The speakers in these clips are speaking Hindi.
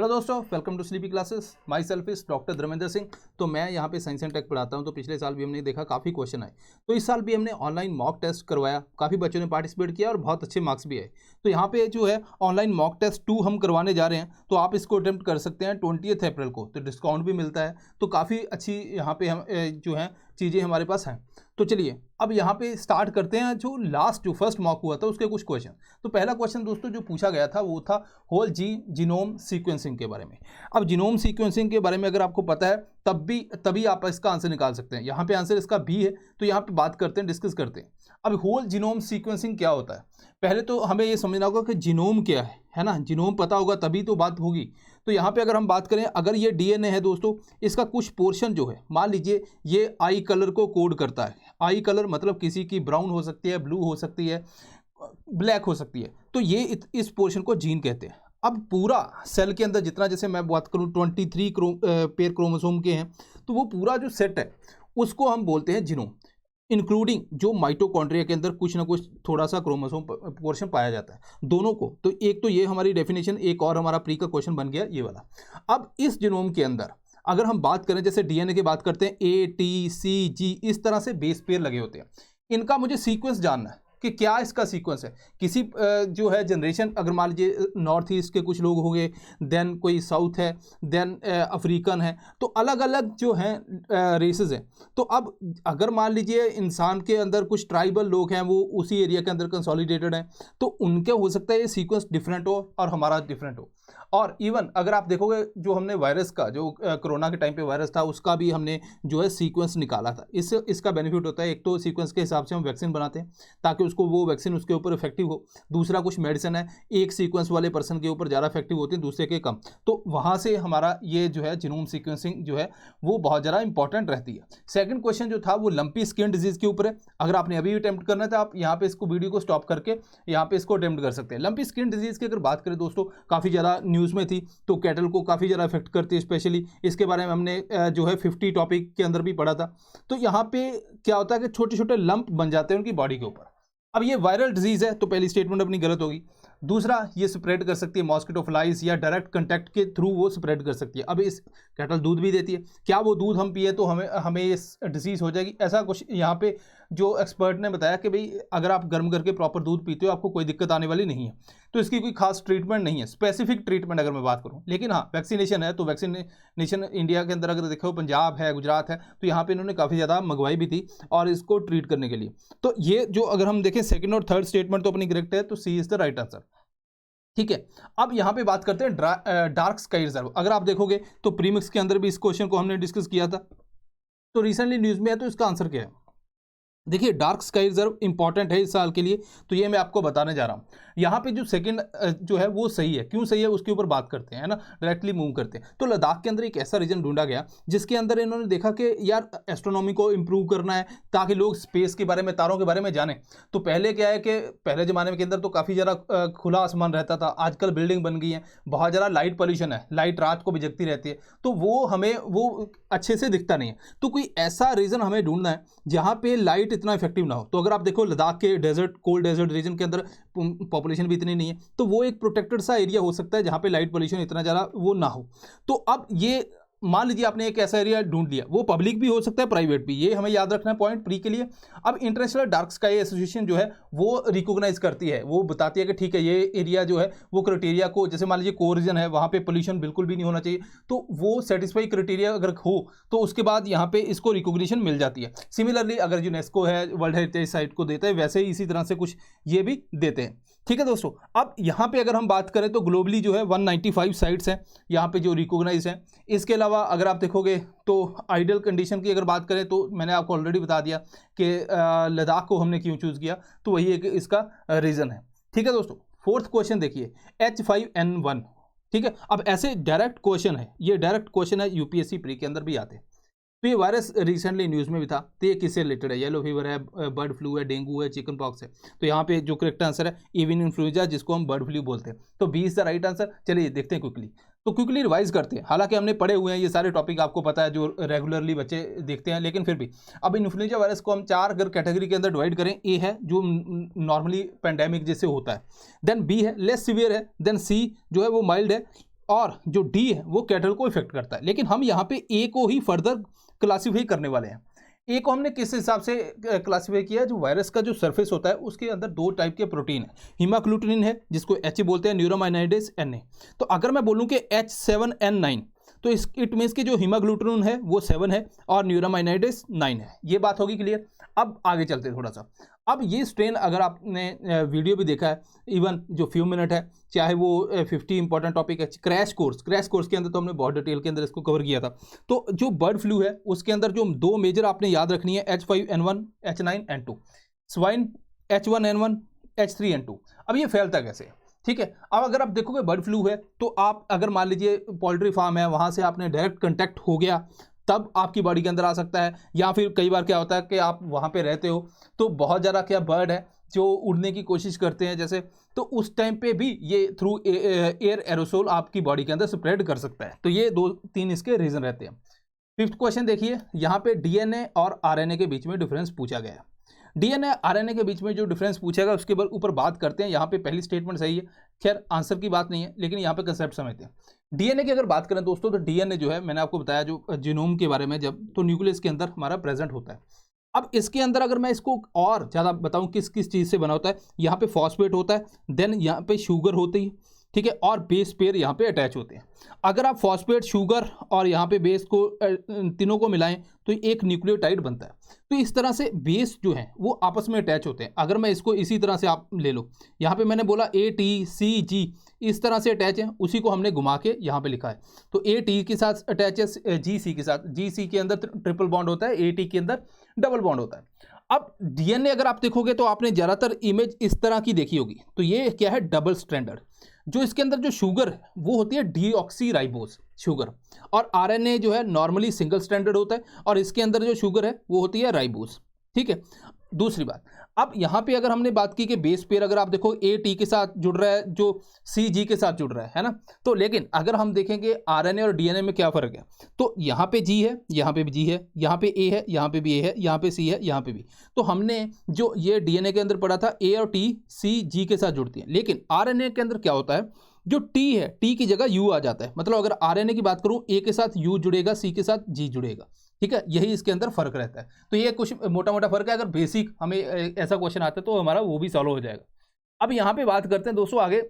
हेलो दोस्तों, welcome to sleepy classes. Myself is doctor Dharmendra Singh. तो मैं यहाँ पे साइंस एंड टेक पढ़ाता हूँ। तो पिछले साल भी हमने देखा काफ़ी क्वेश्चन आए, तो इस साल भी हमने ऑनलाइन मॉक टेस्ट करवाया, काफ़ी बच्चों ने पार्टिसिपेट किया और बहुत अच्छे मार्क्स भी आए। तो यहाँ पे जो है ऑनलाइन मॉक टेस्ट 2 हम करवाने जा रहे हैं, तो आप इसको अटेम्प्ट कर सकते हैं 20 अप्रैल को। तो डिस्काउंट भी मिलता है, तो काफ़ी अच्छी यहाँ पे हम जो है चीज़ें हमारे पास हैं। तो चलिए अब यहाँ पे स्टार्ट करते हैं। जो फर्स्ट मॉक हुआ था उसके कुछ क्वेश्चन। तो पहला क्वेश्चन दोस्तों जो पूछा गया था वो था होल जीनोम सीक्वेंसिंग के बारे में। अब जीनोम सीक्वेंसिंग के बारे में अगर आपको पता है तभी आप इसका आंसर निकाल सकते हैं। यहाँ पे आंसर इसका बी है, तो यहाँ पे बात करते हैं, डिस्कस करते हैं। अब होल जीनोम सीक्वेंसिंग क्या होता है, पहले तो हमें ये समझना होगा कि जीनोम क्या है ना। जीनोम पता होगा तभी तो बात होगी। तो यहाँ पे अगर हम बात करें, अगर ये डीएनए है दोस्तों, इसका कुछ पोर्शन जो है, मान लीजिए ये आई कलर को कोड करता है। आई कलर मतलब किसी की ब्राउन हो सकती है, ब्लू हो सकती है, ब्लैक हो सकती है। तो ये इस पोर्शन को जीन कहते हैं। अब पूरा सेल के अंदर जितना, जैसे मैं बात करूँ 23 पेयर क्रोमोसोम के हैं, तो वो पूरा जो सेट है उसको हम बोलते हैं जीनोम, इंक्लूडिंग जो माइटोकॉन्ड्रिया के अंदर कुछ ना कुछ थोड़ा सा क्रोमोसोम पोर्शन पाया जाता है दोनों को। तो एक तो ये हमारी डेफिनेशन, एक और हमारा प्री का क्वेश्चन बन गया ये वाला। अब इस जीनोम के अंदर अगर हम बात करें, जैसे डीएनए की बात करते हैं, ए टी सी जी, इस तरह से बेस पेयर लगे होते हैं। इनका मुझे सीक्वेंस जानना है कि क्या इसका सीक्वेंस है। किसी जो है जनरेशन, अगर मान लीजिए नॉर्थ ईस्ट के कुछ लोग हो गए, देन कोई साउथ है, देन अफ्रीकन है, तो अलग अलग जो हैं रेसेस हैं। तो अब अगर मान लीजिए इंसान के अंदर कुछ ट्राइबल लोग हैं, वो उसी एरिया के अंदर कंसोलिडेटेड हैं, तो उनके हो सकता है ये सीक्वेंस डिफरेंट हो और हमारा डिफरेंट हो। और इवन अगर आप देखोगे, जो हमने वायरस का, जो कोरोना के टाइम पे वायरस था, उसका भी हमने जो है सीक्वेंस निकाला था। इसका बेनिफिट होता है, एक तो सीक्वेंस के हिसाब से हम वैक्सीन बनाते हैं ताकि उसको वो वैक्सीन उसके ऊपर इफेक्टिव हो। दूसरा, कुछ मेडिसिन है एक सीक्वेंस वाले पर्सन के ऊपर ज़्यादा इफेक्टिव होती है, दूसरे के कम। तो वहाँ से हमारा ये जो है जीनोम सीक्वेंसिंग जो है वो बहुत ज़्यादा इंपॉर्टेंट रहती है। सेकंड क्वेश्चन जो था वो लंपी स्किन डिजीज़ के ऊपर है। अगर आपने अभी अटेम्प्ट करना है तो आप यहाँ पे इसको वीडियो को स्टॉप करके यहाँ पे इसको अटेम्प्ट कर सकते हैं। लंपी स्किन डिजीज़ की अगर बात करें दोस्तों, काफ़ी ज़्यादा न्यूज़ में थी, तो कैटल को काफ़ी ज़्यादा इफेक्ट करती है। स्पेशली इसके बारे में हमने जो है 50 टॉपिक के अंदर भी पढ़ा था। तो यहाँ पे क्या होता है कि छोटे छोटे लंप बन जाते हैं उनकी बॉडी के ऊपर। अब ये वायरल डिजीज़ है, तो पहली स्टेटमेंट अपनी गलत होगी। दूसरा, ये स्प्रेड कर सकती है मॉस्किटो फ्लाइज या डायरेक्ट कंटेक्ट के थ्रू वो स्प्रेड कर सकती है। अब इस कैटल दूध भी देती है, क्या वो दूध हम पिए तो हमें ये डिजीज़ हो जाएगी? ऐसा कुछ यहाँ पे जो एक्सपर्ट ने बताया कि भाई अगर आप गर्म करके प्रॉपर दूध पीते हो आपको कोई दिक्कत आने वाली नहीं है। तो इसकी कोई खास ट्रीटमेंट नहीं है, स्पेसिफिक ट्रीटमेंट अगर मैं बात करूँ। लेकिन हाँ, वैक्सीनेशन है, तो वैक्सीनेशन इंडिया के अंदर अगर देखो, पंजाब है, गुजरात है, तो यहाँ पे इन्होंने काफ़ी ज़्यादा मंगवाई भी थी और इसको ट्रीट करने के लिए। तो ये जो अगर हम देखें सेकंड और थर्ड स्टेटमेंट तो अपनी करेक्ट है, तो सी इज द राइट आंसर। ठीक है, अब यहाँ पे बात करते हैं डार्क स्काई रिजर्व। अगर आप देखोगे तो प्रीमिक्स के अंदर भी इस क्वेश्चन को हमने डिस्कस किया था, तो रिसेंटली न्यूज़ में है। तो इसका आंसर क्या है? देखिए, डार्क स्काई रिजर्व इंपॉर्टेंट है इस साल के लिए, तो ये मैं आपको बताने जा रहा हूँ। यहाँ पे जो सेकंड जो है वो सही है। क्यों सही है उसके ऊपर बात करते हैं, है ना, डायरेक्टली मूव करते हैं। तो लद्दाख के अंदर एक ऐसा रीजन ढूंढा गया जिसके अंदर इन्होंने देखा कि यार एस्ट्रोनॉमी को इंप्रूव करना है ताकि लोग स्पेस के बारे में, तारों के बारे में जाने। तो पहले क्या है कि पहले ज़माने के अंदर तो काफ़ी ज़्यादा खुला आसमान रहता था, आजकल बिल्डिंग बन गई है, बहुत ज़्यादा लाइट पॉल्यूशन है, लाइट रात को भी जगती रहती है, तो वो हमें वो अच्छे से दिखता नहीं है। तो कोई ऐसा रीज़न हमें ढूंढना है जहाँ पे लाइट इतना इफेक्टिव ना हो। तो अगर आप देखो लद्दाख के डेजर्ट, कोल्ड डेजर्ट रीजन के अंदर पॉपुलेशन भी इतनी नहीं है, तो वो एक प्रोटेक्टेड सा एरिया हो सकता है जहाँ पे लाइट पोल्यूशन इतना ज़्यादा वो ना हो। तो अब ये मान लीजिए आपने एक ऐसा एरिया ढूंढ लिया, वो पब्लिक भी हो सकता है, प्राइवेट भी, ये हमें याद रखना है पॉइंट प्री के लिए। अब इंटरनेशनल डार्क स्काई एसोसिएशन जो है वो रिकॉग्नाइज करती है, वो बताती है कि ठीक है ये एरिया जो है वो क्राइटेरिया को, जैसे मान लीजिए कोर रीजन है, वहाँ पे पोल्यूशन बिल्कुल भी नहीं होना चाहिए, तो वो सेटिस्फाई क्राइटेरिया अगर हो तो उसके बाद यहाँ पे इसको रिकॉग्निशन मिल जाती है। सिमिलरली अगर यूनेस्को है, वर्ल्ड हेरिटेज साइट को देता है, वैसे ही इसी तरह से कुछ ये भी देते हैं। ठीक है दोस्तों, अब यहाँ पे अगर हम बात करें तो ग्लोबली जो है 195 साइट्स हैं यहाँ पे जो रिकॉग्नाइज हैं। इसके अलावा अगर आप देखोगे तो आइडियल कंडीशन की अगर बात करें तो मैंने आपको ऑलरेडी बता दिया कि लद्दाख को हमने क्यों चूज़ किया, तो वही एक इसका रीज़न है। ठीक है दोस्तों, फोर्थ क्वेश्चन देखिए, H5N1। ठीक है, अब ऐसे डायरेक्ट क्वेश्चन है, ये डायरेक्ट क्वेश्चन है, यूपीएससी प्री के अंदर भी आते हैं। तो ये वायरस रिसेंटली न्यूज़ में भी था, तो ये किससे रिलेटेड है? येलो फीवर है, बर्ड फ्लू है, डेंगू है, चिकन पॉक्स है। तो यहाँ पे जो करेक्ट आंसर है एवियन इन्फ्लुएंजा, जिसको हम बर्ड फ्लू बोलते हैं। तो B is the right answer. चलिए देखते हैं क्विकली, तो क्विकली रिवाइज करते हैं। हालांकि हमने पढ़े हुए हैं ये सारे टॉपिक, आपको पता है, जो रेगुलरली बच्चे देखते हैं, लेकिन फिर भी अब इन्फ्लुएंजा वायरस को हम 4 अगर कैटेगरी के अंदर डिवाइड करें, ए है जो नॉर्मली पेंडेमिक जैसे होता है, देन बी है लेस सीवियर है, देन सी जो है वो माइल्ड है, और जो डी है वो कैटल को इफेक्ट करता है। लेकिन हम यहाँ पे ए को ही फर्दर क्लासीफाई करने वाले हैं। ए को हमने किस हिसाब से क्लासीफाई किया, जो वायरस का जो सरफेस होता है उसके अंदर दो टाइप के प्रोटीन है, हीमाग्लूटिनिन है जिसको एच बोलते हैं, न्यूरोमाइनाइडेज Na। तो अगर मैं बोलूँ कि H7N9 तो इस इट मीन्स कि जो हीमाग्लूटिनिन है वो 7 है और न्यूरोमाइनाइडेज 9 है। ये बात होगी क्लियर। अब आगे चलते हैं थोड़ा सा। अब ये स्ट्रेन अगर आपने वीडियो भी देखा है, इवन जो फ्यू मिनट है, चाहे वो 50 इंपॉर्टेंट टॉपिक है, क्रैश कोर्स के अंदर तो हमने बहुत डिटेल के अंदर इसको कवर किया था। तो जो बर्ड फ्लू है उसके अंदर जो दो मेजर आपने याद रखनी है, H5N1 H9N2, swine H1N1 H3N2। अब ये फैलता कैसे, ठीक है। अब अगर आप देखोगे बर्ड फ्लू है तो आप अगर मान लीजिए पोल्ट्री फार्म है, वहाँ से आपने डायरेक्ट कंटेक्ट हो गया तब आपकी बॉडी के अंदर आ सकता है, या फिर कई बार क्या होता है कि आप वहाँ पे रहते हो तो बहुत ज़्यादा क्या बर्ड है जो उड़ने की कोशिश करते हैं जैसे, तो उस टाइम पे भी ये थ्रू एयर एरोसोल आपकी बॉडी के अंदर स्प्रेड कर सकता है। तो ये 2-3 इसके रीज़न रहते हैं। 5th क्वेश्चन देखिए, यहाँ पे DNA और RNA के बीच में डिफरेंस पूछा गया है। DNA RNA के बीच में जो डिफरेंस पूछेगा उसके ऊपर बात करते हैं। यहाँ पे पहली स्टेटमेंट सही है, खैर आंसर की बात नहीं है, लेकिन यहाँ पे कंसेप्ट समझते हैं। DNA की अगर बात करें दोस्तों, तो DNA जो है मैंने आपको बताया जो जीनोम के बारे में, जब तो न्यूक्लियस के अंदर हमारा प्रेजेंट होता है। अब इसके अंदर अगर मैं इसको और ज़्यादा बताऊँ किस किस चीज़ से बना होता है, यहाँ पे फॉस्फेट होता है, देन यहाँ पे शुगर होती है, ठीक है, और बेस पेयर यहाँ पे अटैच होते हैं। अगर आप फॉस्फेट, शुगर और यहाँ पे बेस को तीनों को मिलाएं तो एक न्यूक्लियोटाइड बनता है। तो इस तरह से बेस जो है वो आपस में अटैच होते हैं। अगर मैं इसको इसी तरह से आप ले लो, यहाँ पे मैंने बोला ATCG इस तरह से अटैच है, उसी को हमने घुमा के यहाँ पे लिखा है। तो AT के साथ अटैच है GC के साथ, GC के अंदर ट्रिपल बॉन्ड होता है, AT के अंदर डबल बॉन्ड होता है। अब DNA अगर आप देखोगे तो आपने ज़्यादातर इमेज इस तरह की देखी होगी। तो ये क्या है, डबल स्ट्रैंडर्ड। जो इसके अंदर जो शुगर है वो होती है डीऑक्सीराइबोस शुगर, और RNA जो है नॉर्मली सिंगल स्ट्रैंडर्ड होता है, और इसके अंदर जो शुगर है वो होती है राइबोस, ठीक है। दूसरी बात, अब यहाँ पे अगर हमने बात की कि बेस पेयर अगर आप देखो AT के साथ जुड़ रहा है, जो CG के साथ जुड़ रहा है ना, तो लेकिन अगर हम देखेंगे RNA और DNA में क्या फ़र्क है, तो यहाँ पे G है, यहाँ पे भी G है, यहाँ पे A है, यहाँ पे भी A है, यहाँ पे C है, यहाँ पे भी। तो हमने जो ये DNA के अंदर पढ़ा था A और T C G के साथ जुड़ती है, लेकिन RNA के अंदर क्या होता है, जो T है T की जगह U आ जाता है। मतलब अगर RNA की बात करूँ, A के साथ U जुड़ेगा, C के साथ G जुड़ेगा, ठीक है। यही इसके अंदर फर्क रहता है। तो ये कुछ मोटा मोटा फर्क है। अगर बेसिक हमें ऐसा क्वेश्चन आता है तो हमारा वो भी सॉल्व हो जाएगा। अब यहाँ पे बात करते हैं दोस्तों आगे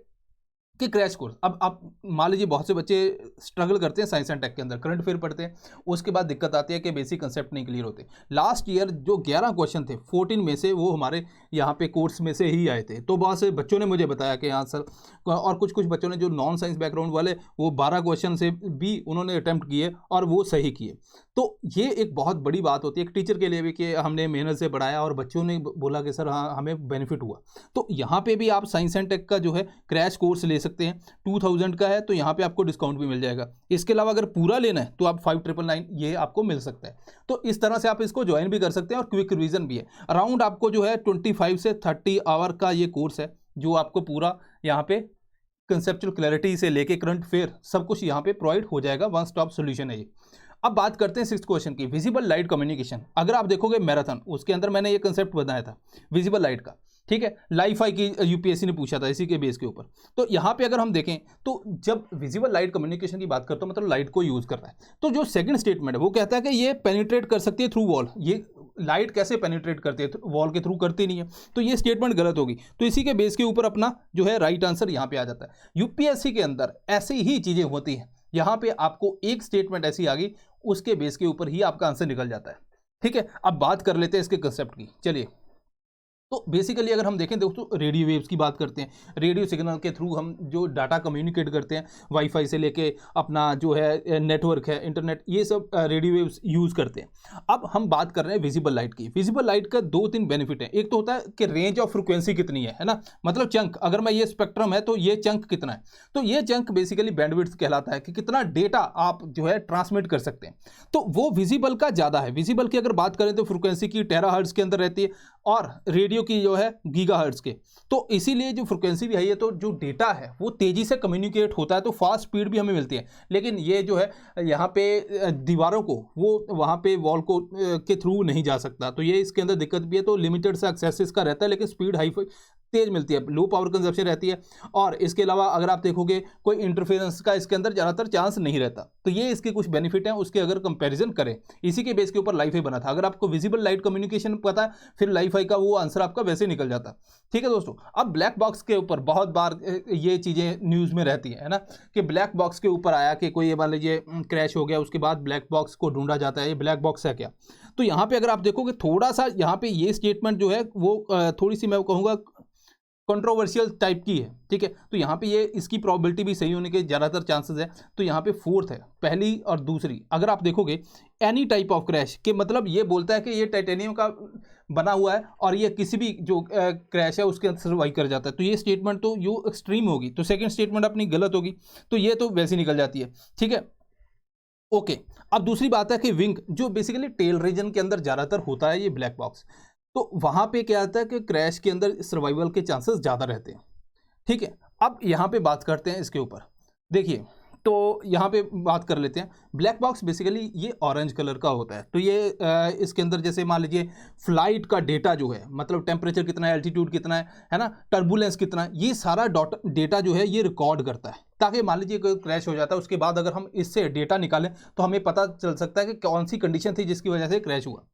कि क्रैश कोर्स। अब आप मान लीजिए बहुत से बच्चे स्ट्रगल करते हैं साइंस एंड टेक के अंदर, करंट अफेयर पढ़ते हैं, उसके बाद दिक्कत आती है कि बेसिक कंसेप्ट नहीं क्लियर होते। लास्ट ईयर जो 11 क्वेश्चन थे 14 में से वो हमारे यहाँ पे कोर्स में से ही आए थे। तो बहुत से बच्चों ने मुझे बताया कि हाँ सर, और कुछ कुछ बच्चों ने जो नॉन साइंस बैकग्राउंड वाले, वो 12 क्वेश्चन से भी उन्होंने अटैम्प्ट किए और वो सही किए। तो ये एक बहुत बड़ी बात होती है एक टीचर के लिए भी कि हमने मेहनत से पढ़ाया और बच्चों ने बोला कि सर हाँ हमें बेनिफिट हुआ। तो यहाँ पे भी आप साइंस एंड टेक का जो है क्रैश कोर्स ले सकते हैं। 2000 का है तो यहाँ पे आपको डिस्काउंट भी मिल जाएगा। इसके अलावा अगर पूरा लेना है तो आप 5999 ये आपको मिल सकता है। तो इस तरह से आप इसको ज्वाइन भी कर सकते हैं और क्विक रिवीजन भी है। अराउंड आपको जो है 25 से 30 आवर का ये कोर्स है, जो आपको पूरा यहाँ पे कंसेप्चुअल क्लैरिटी से लेके करंट अफेयर सब कुछ यहाँ पे प्रोवाइड हो जाएगा। वन स्टॉप सोल्यूशन है ये। अब बात करते हैं 6th क्वेश्चन की, विजिबल लाइट कम्युनिकेशन। अगर आप देखोगे मैराथन, उसके अंदर मैंने ये कंसेप्ट बताया था विजिबल लाइट का, ठीक है। लाइफाई की यूपीएससी ने पूछा था इसी के बेस के ऊपर। तो यहाँ पे अगर हम देखें तो जब विजिबल लाइट कम्युनिकेशन की बात करते हो मतलब लाइट को यूज़ कर रहा है, तो जो सेकंड स्टेटमेंट है वो कहता है कि ये पेनिट्रेट कर सकती है थ्रू वॉल। ये लाइट कैसे पेनिट्रेट करती है, वॉल के थ्रू करती नहीं है, तो ये स्टेटमेंट गलत होगी। तो इसी के बेस के ऊपर अपना जो है राइट आंसर यहाँ पे आ जाता है। यूपीएससी के अंदर ऐसी ही चीज़ें होती हैं, यहाँ पे आपको एक स्टेटमेंट ऐसी आ गई, उसके बेस के ऊपर ही आपका आंसर निकल जाता है, ठीक है। अब बात कर लेते हैं इसके कंसेप्ट की। चलिए, तो बेसिकली अगर हम देखें दोस्तों, रेडियो वेव्स की बात करते हैं। रेडियो सिग्नल के थ्रू हम जो डाटा कम्युनिकेट करते हैं, वाईफाई से लेके अपना जो है नेटवर्क है, इंटरनेट, ये सब रेडियो वेव्स यूज़ करते हैं। अब हम बात कर रहे हैं विजिबल लाइट की। विजिबल लाइट का 2-3 बेनिफिट है। एक तो होता है कि रेंज ऑफ फ्रिक्वेंसी कितनी है ना, मतलब चंक। अगर मैं ये स्पेक्ट्रम है तो ये चंक कितना है, तो ये चंक बेसिकली बैंडविड्थ कहलाता है कि कितना डेटा आप जो है ट्रांसमिट कर सकते हैं। तो वो विजिबल का ज़्यादा है। विजिबल की अगर बात करें तो फ्रिक्वेंसी की टेराहर्ट्ज़ के अंदर रहती है और रेडियो की जो है गीगाहर्ट्ज़ के। तो इसीलिए जो फ्रिक्वेंसी भी है, तो जो डेटा है वो तेज़ी से कम्युनिकेट होता है, तो फास्ट स्पीड भी हमें मिलती है। लेकिन ये जो है यहाँ पे दीवारों को वो वहाँ पे वॉल को के थ्रू नहीं जा सकता, तो ये इसके अंदर दिक्कत भी है। तो लिमिटेड सा एक्सेस इसका रहता है, लेकिन स्पीड हाई तेज मिलती है, लो पावर कंजप्शन रहती है, और इसके अलावा अगर आप देखोगे कोई इंटरफेरेंस का इसके अंदर ज़्यादातर चांस नहीं रहता। तो ये इसके कुछ बेनिफिट हैं, उसके अगर कंपैरिजन करें, इसी के बेस के ऊपर लाइफाई बना था। अगर आपको विजिबल लाइट कम्युनिकेशन पता है, फिर लाइफाई का वो आंसर आपका वैसे निकल जाता। ठीक है दोस्तों, अब ब्लैक बॉक्स के ऊपर बहुत बार ये चीज़ें न्यूज़ में रहती है ना, कि ब्लैक बॉक्स के ऊपर आया कि कोई ये मान लीजिए क्रैश हो गया, उसके बाद ब्लैक बॉक्स को ढूंढा जाता है, ये ब्लैक बॉक्स है क्या। तो यहाँ पे अगर आप देखोगे थोड़ा सा, यहाँ पे ये स्टेटमेंट जो है वो थोड़ी सी मैं कहूँगा कंट्रोवर्शियल टाइप की है। ठीक है, तो यहाँ पे ये इसकी प्रोबेबिलिटी भी सही होने के ज़्यादातर चांसेस है। तो यहाँ पे फोर्थ है, पहली और दूसरी। अगर आप देखोगे एनी टाइप ऑफ क्रैश के मतलब ये बोलता है कि ये टाइटेनियम का बना हुआ है और ये किसी भी जो क्रैश है उसके अंदर सर्वाइव कर जाता है। तो ये स्टेटमेंट तो यू एक्सट्रीम होगी, तो सेकेंड स्टेटमेंट अपनी गलत होगी, तो ये तो वैसे निकल जाती है। ठीक है, ओके। अब दूसरी बात है कि विंग जो बेसिकली टेल रीजन के अंदर ज़्यादातर होता है ये ब्लैक बॉक्स, तो वहाँ पे क्या आता है कि क्रैश के अंदर सर्वाइवल के चांसेस ज़्यादा रहते हैं। ठीक है, अब यहाँ पे बात करते हैं इसके ऊपर। देखिए, तो यहाँ पे बात कर लेते हैं। ब्लैक बॉक्स बेसिकली ये ऑरेंज कलर का होता है। तो ये इसके अंदर जैसे मान लीजिए फ्लाइट का डेटा जो है, मतलब टेम्परेचर कितना है, एल्टीट्यूड कितना है ना, टर्बुलेंस कितना है, ये सारा डेटा जो है ये रिकॉर्ड करता है, ताकि मान लीजिए कोई क्रैश हो जाता है, उसके बाद अगर हम इससे डेटा निकालें तो हमें पता चल सकता है कि कौन सी कंडीशन थी जिसकी वजह से क्रैश हुआ।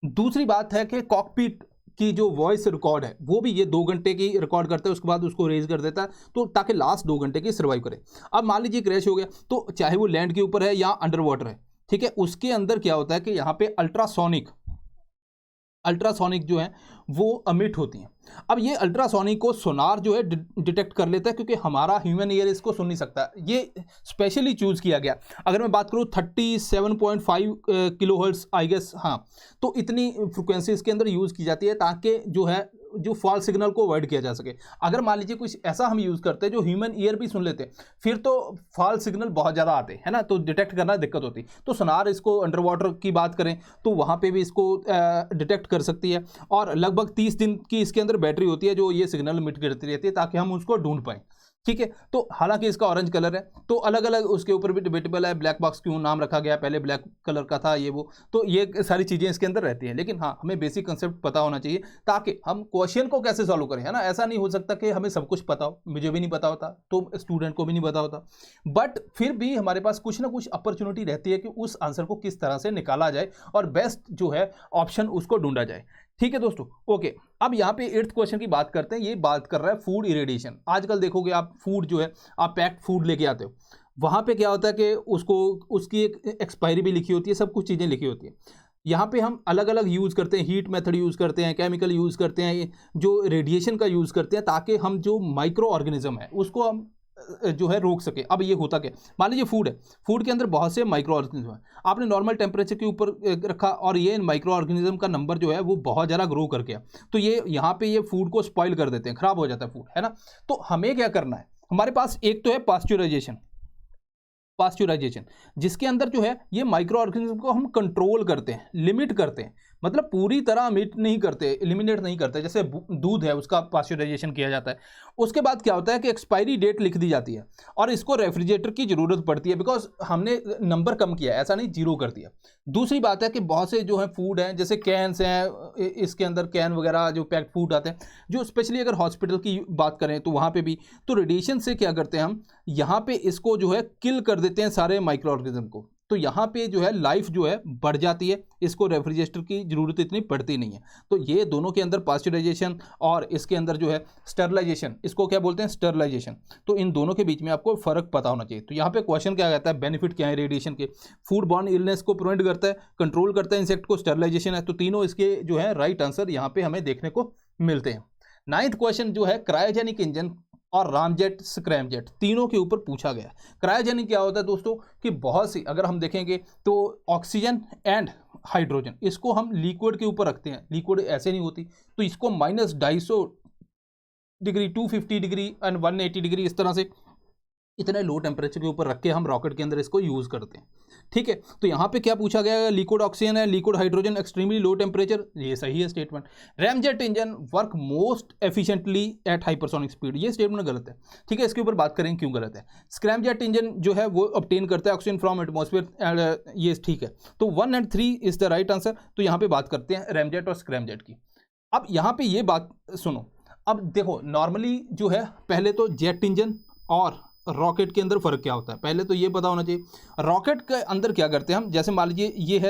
दूसरी बात है कि कॉकपिट की जो वॉइस रिकॉर्ड है वो भी ये 2 घंटे की रिकॉर्ड करता है, उसके बाद उसको रेज कर देता है, तो ताकि लास्ट 2 घंटे की सर्वाइव करे। अब मान लीजिए क्रैश हो गया, तो चाहे वो लैंड के ऊपर है या अंडर वाटर है, ठीक है, उसके अंदर क्या होता है कि यहाँ पे अल्ट्रासोनिक जो है वो अमिट होती हैं। अब ये अल्ट्रासोनिक को सोनार जो है डिटेक्ट कर लेता है, क्योंकि हमारा ह्यूमन ईयर इसको सुन नहीं सकता, ये स्पेशली चूज किया गया। अगर मैं बात करूँ 37.5 किलोहर्ट्ज आई गेस, हाँ, तो इतनी फ्रिक्वेंसी इसके अंदर यूज़ की जाती है ताकि जो है जो फॉल्स सिग्नल को अवॉइड किया जा सके। अगर मान लीजिए कुछ ऐसा हम यूज़ करते हैं जो ह्यूमन ईयर भी सुन लेते हैं, फिर तो फॉल्स सिग्नल बहुत ज़्यादा आते हैं, है ना, तो डिटेक्ट करना दिक्कत होती। तो सोनार इसको अंडर वाटर की बात करें तो वहाँ पे भी इसको डिटेक्ट कर सकती है, और लगभग 30 दिन की इसके अंदर बैटरी होती है जो ये सिग्नल मिट करती रहती है ताकि हम उसको ढूंढ पाएँ। ठीक है, तो हालांकि इसका ऑरेंज कलर है, तो अलग अलग उसके ऊपर भी डिबेटेबल है ब्लैक बॉक्स क्यों नाम रखा गया, पहले ब्लैक कलर का था ये वो, तो ये सारी चीज़ें इसके अंदर रहती हैं। लेकिन हाँ, हमें बेसिक कंसेप्ट पता होना चाहिए ताकि हम क्वेश्चन को कैसे सॉल्व करें, है ना। ऐसा नहीं हो सकता कि हमें सब कुछ पता हो, मुझे भी नहीं पता होता तो स्टूडेंट को भी नहीं पता होता, बट फिर भी हमारे पास कुछ ना कुछ अपॉर्चुनिटी रहती है कि उस आंसर को किस तरह से निकाला जाए और बेस्ट जो है ऑप्शन उसको ढूंढा जाए। ठीक है दोस्तों, ओके। अब यहाँ पे 8th क्वेश्चन की बात करते हैं। ये बात कर रहा है फूड इरिडेशन। आजकल देखोगे आप फूड जो है, आप पैक्ड फूड लेके आते हो, वहाँ पे क्या होता है कि उसको उसकी एक एक्सपायरी भी लिखी होती है, सब कुछ चीज़ें लिखी होती है। यहाँ पे हम अलग अलग यूज़ करते हैं, हीट मेथड यूज़ करते हैं, केमिकल यूज़ करते हैं, जो रेडिएशन का यूज़ करते हैं, ताकि हम जो माइक्रो ऑर्गेनिज्म है उसको हम जो है रोक सके। अब ये होता क्या, मान लीजिए फूड है, फूड के अंदर बहुत से माइक्रो ऑर्गेनिज्म है, आपने नॉर्मल टेम्परेचर के ऊपर रखा और ये माइक्रो ऑर्गेनिज्म का नंबर जो है वो बहुत ज़्यादा ग्रो करके गया, तो ये यहाँ पे ये फूड को स्पॉइल कर देते हैं, खराब हो जाता है फूड, है ना। तो हमें क्या करना है, हमारे पास एक तो है पास्चुराइजेशन, जिसके अंदर जो है ये माइक्रो ऑर्गेनिज्म को हम कंट्रोल करते हैं, लिमिट करते हैं, मतलब पूरी तरह मिट नहीं करते, एलिमिनेट नहीं करते। जैसे दूध है उसका पास्चुराइजेशन किया जाता है। उसके बाद क्या होता है कि एक्सपायरी डेट लिख दी जाती है और इसको रेफ्रिजरेटर की ज़रूरत पड़ती है, बिकॉज हमने नंबर कम किया, ऐसा नहीं जीरो कर दिया। दूसरी बात है कि बहुत से जो है फूड हैं, जैसे कैंस हैं, इसके अंदर कैन वगैरह जो पैक्ड फूड आते हैं, जो स्पेशली अगर हॉस्पिटल की बात करें तो वहाँ पे भी तो रेडिएशन से क्या करते हैं हम, यहाँ पे इसको जो है किल कर देते हैं सारे माइक्रो ऑर्गेनिज्म को। तो यहाँ पे जो है लाइफ जो है बढ़ जाती है, इसको रेफ्रिजरेटर की ज़रूरत इतनी पड़ती नहीं है। तो ये दोनों के अंदर पास्चुराइजेशन और इसके अंदर जो है स्टरलाइजेशन, इसको क्या बोलते हैं, स्टरलाइजेशन, तो इन दोनों के बीच में आपको फ़र्क पता होना चाहिए। तो यहाँ पे क्वेश्चन क्या कहता है, बेनिफिट क्या है रेडिएशन के, फूड बॉर्न इलनेस को प्रिवेंट करता है, कंट्रोल करता है इंसेक्ट को, स्टरलाइजेशन है, तो तीनों इसके जो है राइट आंसर यहाँ पे हमें देखने को मिलते हैं। 9th क्वेश्चन जो है क्रायोजेनिक इंजन और रामजेट स्क्रैमजेट तीनों के ऊपर पूछा गया। क्रायोजेनिक क्या होता है दोस्तों, कि बहुत सी अगर हम देखेंगे तो ऑक्सीजन एंड हाइड्रोजन, इसको हम लिक्विड के ऊपर रखते हैं, लिक्विड ऐसे नहीं होती, तो इसको -250 डिग्री, 250 डिग्री एंड 180 डिग्री, इस तरह से इतने लो टेम्परेचर के ऊपर रख के हम रॉकेट के अंदर इसको यूज़ करते हैं। ठीक है, तो यहाँ पे क्या पूछा गया है, लिक्विड ऑक्सीजन है, liquid hydrogen, extremely low temperature, ये सही है statement. Ramjet engine work most efficiently at hypersonic speed, ये स्टेटमेंट गलत है। ठीक है, इसके ऊपर बात करेंगे क्यों गलत है। स्क्रैमजेट इंजन जो है वो ऑब्टेन करता है ऑक्सीजन फ्रॉम एटमॉस्फेयर, ये ठीक है। तो 1 और 3 इज द राइट आंसर। तो यहाँ पे बात करते हैं रैमजेट और स्क्रैमजेट की। अब यहाँ पे ये बात सुनो, अब देखो नॉर्मली जो है पहले तो जेट इंजन और रॉकेट के अंदर फ़र्क क्या होता है पहले तो ये पता होना चाहिए। रॉकेट के अंदर क्या करते हैं हम, जैसे मान लीजिए ये है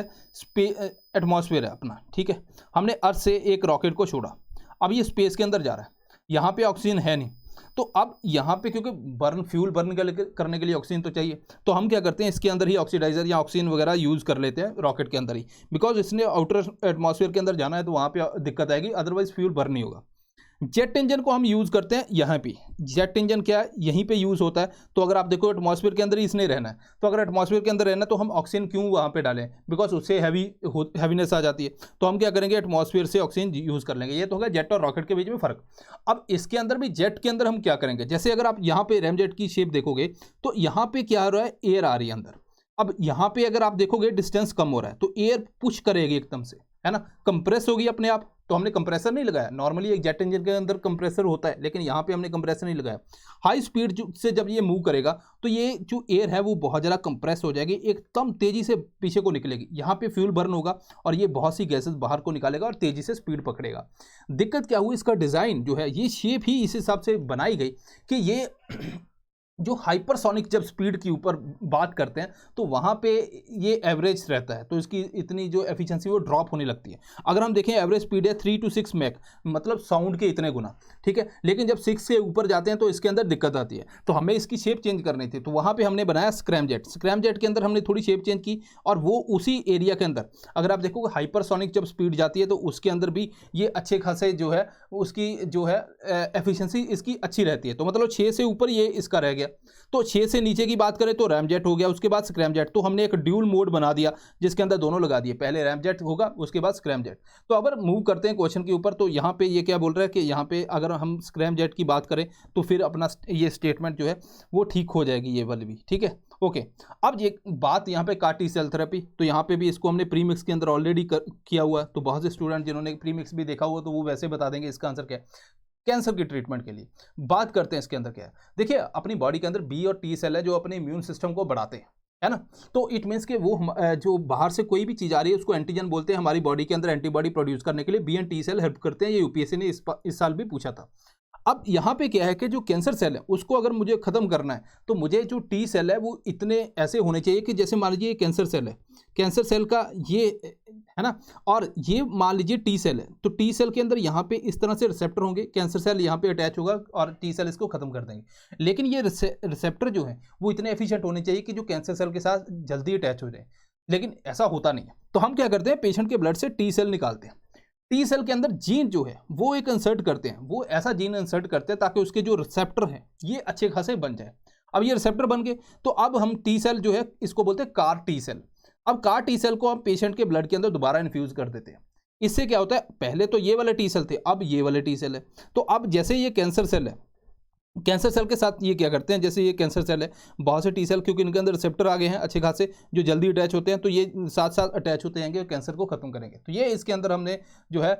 एटमॉस्फेयर है अपना, ठीक है, हमने अर्थ से एक रॉकेट को छोड़ा, अब ये स्पेस के अंदर जा रहा है, यहाँ पे ऑक्सीजन है नहीं, तो अब यहाँ पे क्योंकि फ्यूल बर्न करने के लिए ऑक्सीजन तो चाहिए, तो हम क्या करते हैं इसके अंदर ही ऑक्सीडाइजर या ऑक्सीजन वगैरह यूज़ कर लेते हैं रॉकेट के अंदर ही, बिकॉज इसने आउटर एटमॉस्फेयर के अंदर जाना है तो वहाँ पे दिक्कत आएगी, अदरवाइज फ्यूल बर्न नहीं होगा। जेट इंजन को हम यूज़ करते हैं यहाँ पे, जेट इंजन क्या है यहीं पे यूज़ होता है। तो अगर आप देखो एटमॉस्फेयर के अंदर ही इसने रहना है, तो अगर एटमॉस्फेयर के अंदर रहना है तो हम ऑक्सीजन क्यों वहाँ पे डालें, बिकॉज उससे हैवीनेस आ जाती है, तो हम क्या करेंगे एटमॉस्फेयर से ऑक्सीजन यूज़ कर लेंगे। ये तो होगा जेट और रॉकेट के बीच में फ़र्क। अब इसके अंदर भी जेट के अंदर हम क्या करेंगे, जैसे अगर आप यहाँ पे रैमजेट की शेप देखोगे तो यहाँ पे क्या हो रहा है, एयर आ रही है अंदर। अब यहाँ पे अगर आप देखोगे डिस्टेंस कम हो रहा है तो एयर पुश करेगी एकदम से, है ना, कंप्रेस होगी अपने आप, तो हमने कंप्रेसर नहीं लगाया। नॉर्मली एक जेट इंजन के अंदर कंप्रेसर होता है, लेकिन यहाँ पे हमने कंप्रेसर नहीं लगाया। हाई स्पीड से जब ये मूव करेगा तो ये जो एयर है वो बहुत ज़्यादा कंप्रेस हो जाएगी, एकदम तेज़ी से पीछे को निकलेगी, यहाँ पे फ्यूल बर्न होगा और ये बहुत सी गैसेस बाहर को निकालेगा और तेज़ी से स्पीड पकड़ेगा। दिक्कत क्या हुई, इसका डिज़ाइन जो है ये शेप ही इस हिसाब से बनाई गई कि ये जो हाइपरसोनिक जब स्पीड की ऊपर बात करते हैं तो वहाँ पे ये एवरेज रहता है, तो इसकी इतनी जो एफिशिएंसी वो ड्रॉप होने लगती है। अगर हम देखें एवरेज स्पीड है 3 to 6 मैक, मतलब साउंड के इतने गुना, ठीक है, लेकिन जब 6 के ऊपर जाते हैं तो इसके अंदर दिक्कत आती है, तो हमें इसकी शेप चेंज करनी थी, तो वहाँ पर हमने बनाया स्क्रैमजेट। स्क्रैमजेट के अंदर हमने थोड़ी शेप चेंज की और वो उसी एरिया के अंदर अगर आप देखोगे हाइपरसोनिक जब स्पीड जाती है तो उसके अंदर भी ये अच्छे खासे जो है उसकी जो है एफिशिएंसी इसकी अच्छी रहती है। तो मतलब 6 से ऊपर ये इसका रह गया, तो 6 से नीचे की बात करें तो रैमजेट हो गया, उसके बाद स्क्रैमजेट। तो हमने एक ड्यूल मोड बना दिया जिसके अंदर दोनों लगा दिए, पहले रैमजेट होगा उसके बाद स्क्रैमजेट। तो अगर मूव करते हैं क्वेश्चन के ऊपर तो यहाँ पे ये क्या बोल रहा है कि यहाँ पे अगर हम स्क्रैमजेट की बात करें तो फिर अपना ये स्टेटमेंट जो है वो ठीक हो जाएगी, ये वाली भी, ठीक है, ओके। अब ये बात यहाँ पे CAR-T सेल थेरेपी, तो यहाँ पे भी इसको हमने प्रीमिक्स के अंदर ऑलरेडी किया हुआ है, तो बहुत से स्टूडेंट जिन्होंने प्रीमिक्स भी देखा हुआ तो वो वैसे बता देंगे इसका आंसर क्या है। कैंसर की ट्रीटमेंट के लिए बात करते हैं, इसके अंदर क्या है, देखिए अपनी बॉडी के अंदर बी और टी सेल है जो अपने इम्यून सिस्टम को बढ़ाते हैं, है ना। तो इट मीन्स कि वो जो बाहर से कोई भी चीज़ आ रही है उसको एंटीजन बोलते हैं, हमारी बॉडी के अंदर एंटीबॉडी प्रोड्यूस करने के लिए B and T cell help करते हैं। ये यूपीएससी ने इस साल भी पूछा था। अब यहाँ पे क्या है कि जो कैंसर सेल है उसको अगर मुझे ख़त्म करना है तो मुझे जो टी सेल है वो इतने ऐसे होने चाहिए कि जैसे मान लीजिए ये कैंसर सेल है, कैंसर सेल का ये है ना, और ये मान लीजिए टी सेल है, तो टी सेल के अंदर यहाँ पे इस तरह से रिसेप्टर होंगे, कैंसर सेल यहाँ पे अटैच होगा और टी सेल इसको ख़त्म कर देंगे। लेकिन ये रिसेप्टर जो है वो इतने एफिशिएंट होने चाहिए कि जो कैंसर सेल के साथ जल्दी अटैच हो जाए, लेकिन ऐसा होता नहीं है। तो हम क्या करते हैं, पेशेंट के ब्लड से टी सेल निकालते हैं, टी सेल के अंदर जीन जो है वो एक इंसर्ट करते हैं, वो ऐसा जीन इंसर्ट करते हैं ताकि उसके जो रिसेप्टर हैं ये अच्छे खासे बन जाए। अब ये रिसेप्टर बन गए तो अब हम टी सेल जो है इसको बोलते हैं CAR-T सेल। अब CAR-T सेल को हम पेशेंट के ब्लड के अंदर दोबारा इन्फ्यूज़ कर देते हैं। इससे क्या होता है, पहले तो ये वाले टी सेल थे, अब ये वाले टी सेल है। तो अब जैसे ये कैंसर सेल है, कैंसर सेल के साथ ये क्या करते हैं, जैसे ये कैंसर सेल है, बहुत से टी सेल क्योंकि इनके अंदर रिसेप्टर आ गए हैं अच्छे खासे जो जल्दी अटैच होते हैं, तो ये साथ साथ अटैच होते जाएंगे और कैंसर को ख़त्म करेंगे। तो ये इसके अंदर हमने जो है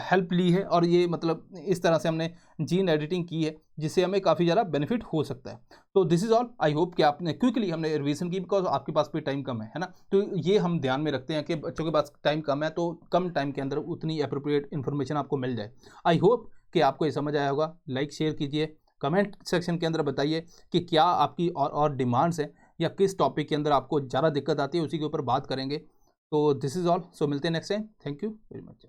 हेल्प ली है और ये मतलब इस तरह से हमने जीन एडिटिंग की है जिससे हमें काफ़ी ज़्यादा बेनिफिट हो सकता है। तो this is all, I hope कि आपने क्विकली हमने रिवीजन की, बिकॉज आपके पास भी टाइम कम है ना, तो ये हम ध्यान में रखते हैं कि बच्चों के पास टाइम कम है तो कम टाइम के अंदर उतनी अप्रोप्रिएट इन्फॉर्मेशन आपको मिल जाए। आई होप कि आपको ये समझ आया होगा। लाइक शेयर कीजिए, कमेंट सेक्शन के अंदर बताइए कि क्या आपकी और डिमांड्स हैं या किस टॉपिक के अंदर आपको ज़्यादा दिक्कत आती है, उसी के ऊपर बात करेंगे। तो दिस इज़ ऑल, सो मिलते हैं next time. Thank you very much.